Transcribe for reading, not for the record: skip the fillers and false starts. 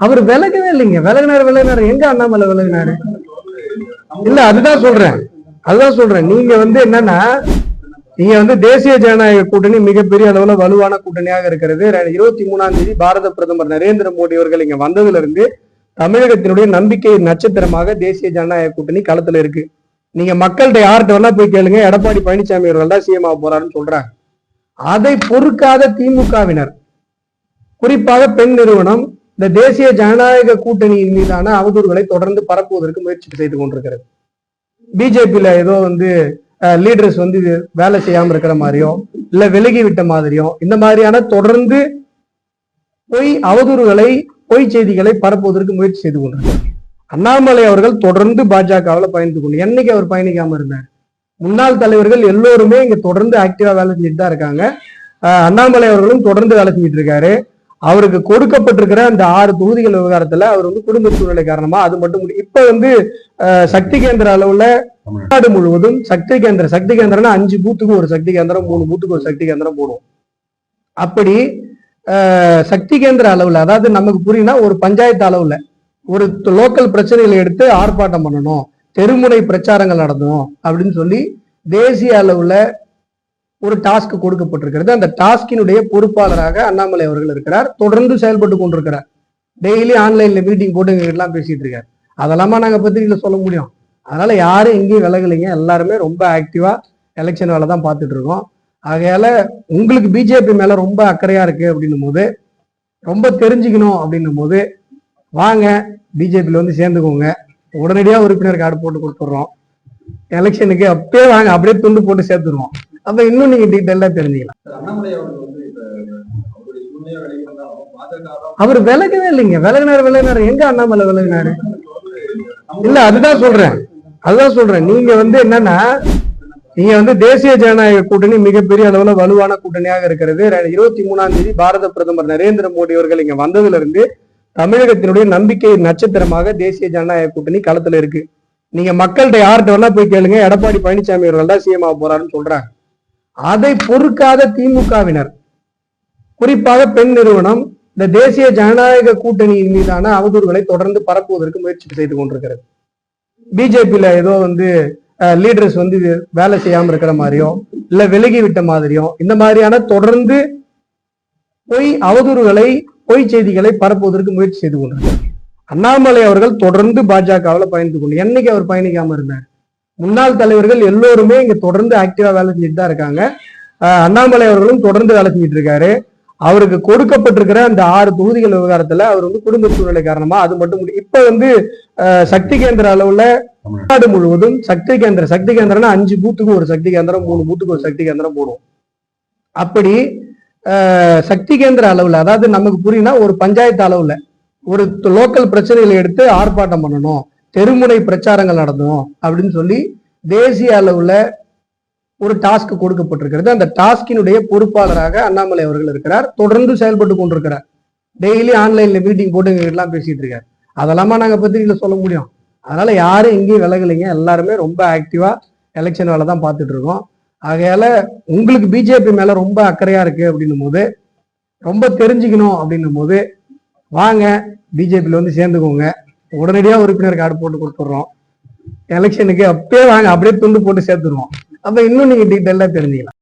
அவர் விலகவே இல்லைங்க. விலகினாரு எங்க அண்ணாமலை விலகினாரு? இல்ல, அதுதான் சொல்றேன். நீங்க என்னன்னா, நீங்க தேசிய ஜனநாயக கூட்டணி மிகப்பெரிய அளவுல வலுவான கூட்டணியாக இருக்கிறது. 23ஆம் தேதி பாரத பிரதமர் நரேந்திர மோடி அவர்கள் இங்க வந்ததுல இருந்து தமிழகத்தினுடைய நம்பிக்கை நட்சத்திரமாக தேசிய ஜனநாயக கூட்டணி களத்துல இருக்கு. நீங்க மக்கள்கிட்ட யார்கிட்ட வேணா போய் கேளுங்க, எடப்பாடி பழனிசாமி அவர்கள் தான் சிஎம் ஆக போறாருன்னு சொல்றாங்க. அதை பொறுக்காத திமுகவினர், குறிப்பாக பெண் நிறுவனம், இந்த தேசிய ஜனநாயக கூட்டணியின் மீதான அவதூறுகளை தொடர்ந்து பரப்புவதற்கு முயற்சி செய்து கொண்டிருக்கிறது. பிஜேபியில ஏதோ லீடர்ஸ் வேலை செய்யாம இருக்கிற மாதிரியோ இல்ல விலகி விட்ட மாதிரியோ இந்த மாதிரியான தொடர்ந்து அவதூறுகளை, பொய் செய்திகளை பரப்புவதற்கு முயற்சி செய்து கொண்டிருக்கிறார். அண்ணாமலை அவர்கள் தொடர்ந்து பாஜகவில் பயணித்துக் கொண்டு, என்னைக்கு அவர் பயணிக்காம இருந்தார்? முன்னாள் தலைவர்கள் எல்லோருமே இங்க தொடர்ந்து ஆக்டிவா வேலை செஞ்சுட்டு தான் இருக்காங்க. அண்ணாமலை அவர்களும் தொடர்ந்து வேலை செஞ்சுட்டு இருக்காரு. அவருக்கு கொடுக்கப்பட்டிருக்கிற அந்த 6 தொகுதிகள் விவகாரத்துல அவர் குடும்ப சூழ்நிலை காரணமா அது மட்டும் இப்ப சக்தி கேந்திர அளவுல நாடு முழுவதும் சக்தி கேந்திரம்னா 5 பூத்துக்கு ஒரு சக்தி கேந்திரம், 3 பூத்துக்கு ஒரு சக்தி கேந்திரம் போடுவோம். அப்படி சக்தி கேந்திர அளவுல, அதாவது நமக்கு புரியுனா ஒரு பஞ்சாயத்து அளவுல ஒரு லோக்கல் பிரச்சனைகளை எடுத்து ஆர்ப்பாட்டம் பண்ணணும், தெருமுனை பிரச்சாரங்கள் நடத்தணும் அப்படின்னு சொல்லி தேசிய அளவுல ஒரு டாஸ்க் கொடுக்கப்பட்டிருக்கிறது. அந்த டாஸ்கினுடைய பொறுப்பாளராக அண்ணாமலை அவர்கள் இருக்கிறார். தொடர்ந்து செயல்பட்டு கொண்டிருக்கிறார். டெய்லி ஆன்லைன்ல மீட்டிங் போட்டு எல்லாம் பேசிட்டு இருக்காரு. அதெல்லாமா நாங்க பத்திரிகையில சொல்ல முடியும்? அதனால யாரும் எங்கேயும் விலகலைங்க. எல்லாருமே ரொம்ப ஆக்டிவா எலெக்ஷன் வேலை தான் பார்த்துட்டு இருக்கோம். ஆகையால உங்களுக்கு பிஜேபி மேல ரொம்ப அக்கறையா இருக்கு அப்படின்னும் போது, ரொம்ப தெரிஞ்சுக்கணும் அப்படின்னும் போது, வாங்க பிஜேபியில சேர்ந்துக்கோங்க. உடனடியா உறுப்பினர் கார்டு போட்டு கொடுத்துடுறோம். எலெக்ஷனுக்கு அப்பயே வாங்க, அப்படியே துண்டு போட்டு சேர்த்துருவோம். அப்ப இன்னும் நீங்க டீட்டெயிலா தெரிஞ்சுக்கலாம். அவர் விலகவே இல்லைங்க. விலகினாரு எங்க அண்ணாமலை விலகினாரு? இல்ல, அதுதான் சொல்றேன். நீங்க என்னன்னா, நீங்க தேசிய ஜனநாயக கூட்டணி மிகப்பெரிய அளவுல வலுவான கூட்டணியாக இருக்கிறது. 23ஆம் தேதி பாரத பிரதமர் நரேந்திர மோடி அவர்கள் இங்க வந்ததுல இருந்து தமிழகத்தினுடைய நம்பிக்கை நட்சத்திரமாக தேசிய ஜனநாயக கூட்டணி களத்துல இருக்கு. நீங்க மக்கள்கிட்ட யார்கிட்ட வேணா போய் கேளுங்க, எடப்பாடி பழனிசாமி அவர்கள் தான் சிஎம் ஆக போறாருன்னு சொல்றாங்க. அதை பொறுக்காத திமுகவினர், குறிப்பாக பெண் நிறுவனம், இந்த தேசிய ஜனநாயக கூட்டணியின் மீதான அவதூறுகளை தொடர்ந்து பரப்புவதற்கு முயற்சி செய்து கொண்டிருக்கிறது. பிஜேபியில ஏதோ லீடர்ஸ் வேலை செய்யாம இருக்கிற மாதிரியோ இல்ல விலகி விட்ட மாதிரியோ இந்த மாதிரியான தொடர்ந்து அவதூறுகளை, பொய் செய்திகளை பரப்புவதற்கு முயற்சி செய்து கொண்டிருக்கிறார். அண்ணாமலை அவர்கள் தொடர்ந்து பாஜகவில் பயணித்துக் கொண்டு, என்னைக்கு அவர் பயணிக்காம இருந்தார்? முன்னாள் தலைவர்கள் எல்லோருமே இங்க தொடர்ந்து ஆக்டிவா வேலை செஞ்சுட்டு தான் இருக்காங்க. அண்ணாமலை அவர்களும் தொடர்ந்து வேலை செஞ்சுட்டு இருக்காரு. அவருக்கு கொடுக்கப்பட்டிருக்கிற அந்த 6 தொகுதிகள் விவகாரத்துல அவர் குடும்ப சூழ்நிலை காரணமா அது மட்டும் இப்ப சக்தி கேந்திர அளவுல நாடு முழுவதும் சக்தி கேந்திரம்னா 5 பூத்துக்கு ஒரு சக்தி கேந்திரம், 3 பூத்துக்கு ஒரு சக்தி கேந்திரம் போடுவோம். அப்படி சக்தி கேந்திர அளவுல, அதாவது நமக்கு புரியுனா ஒரு பஞ்சாயத்து அளவுல ஒரு லோக்கல் பிரச்சனைகளை எடுத்து ஆர்ப்பாட்டம் பண்ணணும், தெருமுனை பிரச்சாரங்கள் நடத்தணும் அப்படின்னு சொல்லி தேசிய அளவுல ஒரு டாஸ்க் கொடுக்கப்பட்டிருக்கிறது. அந்த டாஸ்கினுடைய பொறுப்பாளராக அண்ணாமலை அவர்கள் இருக்கிறார். தொடர்ந்து செயல்பட்டு கொண்டிருக்கிறார். டெய்லி ஆன்லைன்ல மீட்டிங் போட்டு எல்லாம் பேசிட்டு இருக்காரு. அதெல்லாமா நாங்க பத்திரிகையில சொல்ல முடியும்? அதனால யாரும் எங்கேயும் விலகலைங்க. எல்லாருமே ரொம்ப ஆக்டிவா எலெக்ஷன் வேலை தான் பார்த்துட்டு இருக்கோம். ஆகையால உங்களுக்கு பிஜேபி மேல ரொம்ப அக்கறையா இருக்கு அப்படின்னும் போது, ரொம்ப தெரிஞ்சுக்கணும் அப்படின்னும் போது, வாங்க பிஜேபியில சேர்ந்துக்கோங்க. உடனடியா உறுப்பினர் கார்டு போட்டு கொடுத்துடுறோம். எலெக்ஷனுக்கு அப்பயே வாங்க, அப்படியே துண்டு போட்டு சேர்த்துருவோம். அப்ப இன்னும் நீங்க டீட்டெயிலா தெரிஞ்சுக்கலாம்.